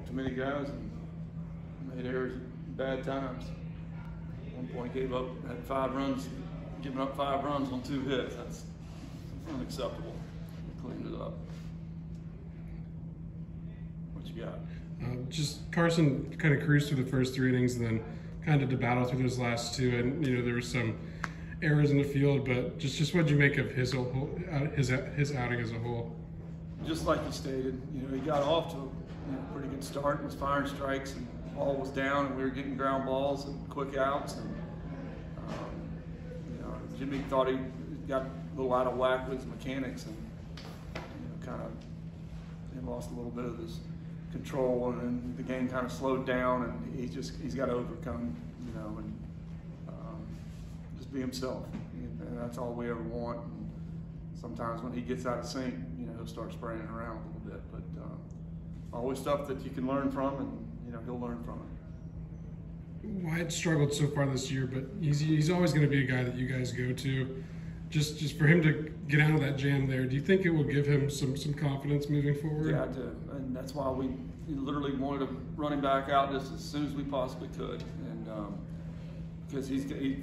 walked too many guys and made errors at bad times. At one point, had 5 runs, giving up 5 runs on 2 hits. That's unacceptable. We cleaned it up. What you got? Just Carson kind of cruised through the first 3 innings, and then kind of to battle through those last 2. And there were some errors in the field, but just what did you make of his outing as a whole? Just like you stated, he got off to a pretty good start. Was firing strikes, and the ball was down, and we were getting ground balls and quick outs. And Jimmy thought he got a little out of whack with his mechanics, and kind of lost a little bit of his control, and then the game kind of slowed down, and he's got to overcome, and just be himself, and that's all we ever want. And sometimes when he gets out of sync, he'll start spraying around a little bit, but always stuff that you can learn from, and he'll learn from it. Wyatt struggled so far this year, but he's always going to be a guy that you guys go to. Just for him to get out of that jam there, do you think it will give him some confidence moving forward? Yeah, I do, and that's why we literally wanted to run him back out just as soon as we possibly could, and because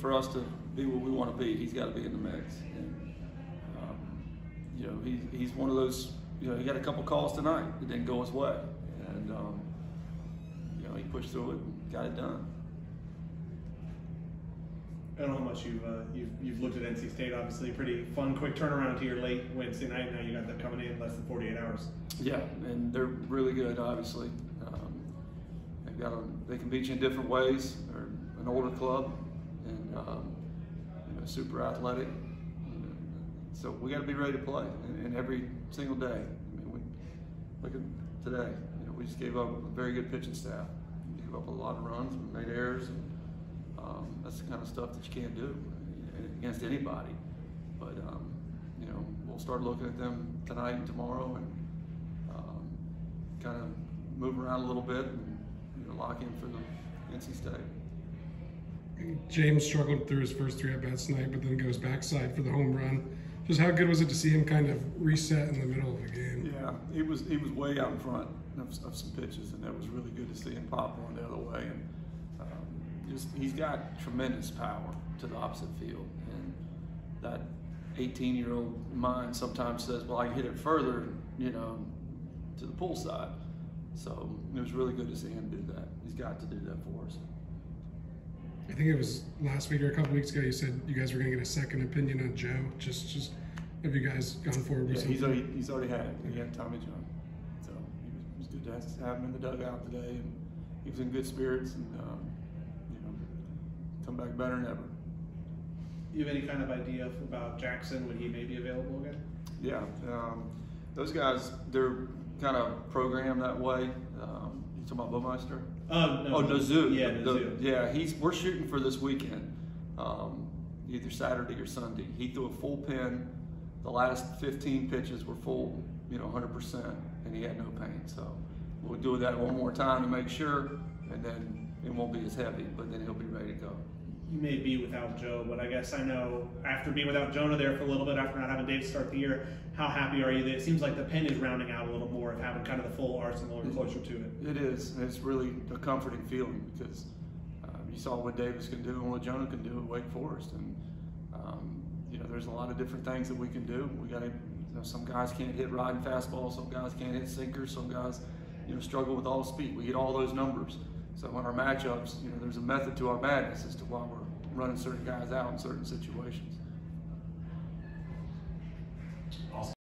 for us to be what we want to be, he's got to be in the mix. And he's one of those. He got a couple calls tonight that didn't go his way, and he pushed through it and got it done. I don't know how much you've looked at NC State. Obviously, a pretty fun, quick turnaround to your late Wednesday night. Now you got them coming in less than 48 hours. Yeah, and they're really good. Obviously, they can beat you in different ways. They're an older club, and super athletic. So we got to be ready to play, and every single day. I mean, look at today. We just gave up a very good pitching staff. We gave up a lot of runs, we made errors. And, that's the kind of stuff that you can't do against anybody. But we'll start looking at them tonight and tomorrow, and kind of move around a little bit and lock in for the NC State. James struggled through his first 3 at-bats tonight, but then goes backside for the home run. Just how good was it to see him kind of reset in the middle of the game? Yeah, he was way out in front of some pitches, and that was really good to see him pop one the other way. And he's got tremendous power to the opposite field, and that 18-year-old mind sometimes says, well, I can hit it further, to the pull side. So it was really good to see him do that. He's got to do that for us. I think it was last week or a couple weeks ago you said you guys were going to get a second opinion on Joe. Just have you guys gone forward with something? He's already had it. He had Tommy John. So it was good to have him in the dugout today, and he was in good spirits, and come back better than ever. You have any kind of idea about Jackson when he may be available again? Yeah, those guys, they're kind of programmed that way. You talking about Bowmeister? No. Oh, Nazoo. Yeah, Nazoo. Yeah, we're shooting for this weekend, either Saturday or Sunday. He threw a full pin. The last 15 pitches were full, 100%, and he had no pain. So we'll do that one more time to make sure, and then it won't be as heavy, but then he'll be ready to go. You may be without Joe, but I guess I know after being without Jonah there for a little bit, after not having Dave start the year, how happy are you that it seems like the pen is rounding out a little more of having kind of the full arsenal or closer to it? It is. It's really a comforting feeling, because you saw what Davis can do and what Jonah can do at Wake Forest, and there's a lot of different things that we can do. We got to. Some guys can't hit riding fastballs. Some guys can't hit sinkers. Some guys, struggle with all speed. We get all those numbers. So in our matchups, there's a method to our madness as to why we're running certain guys out in certain situations.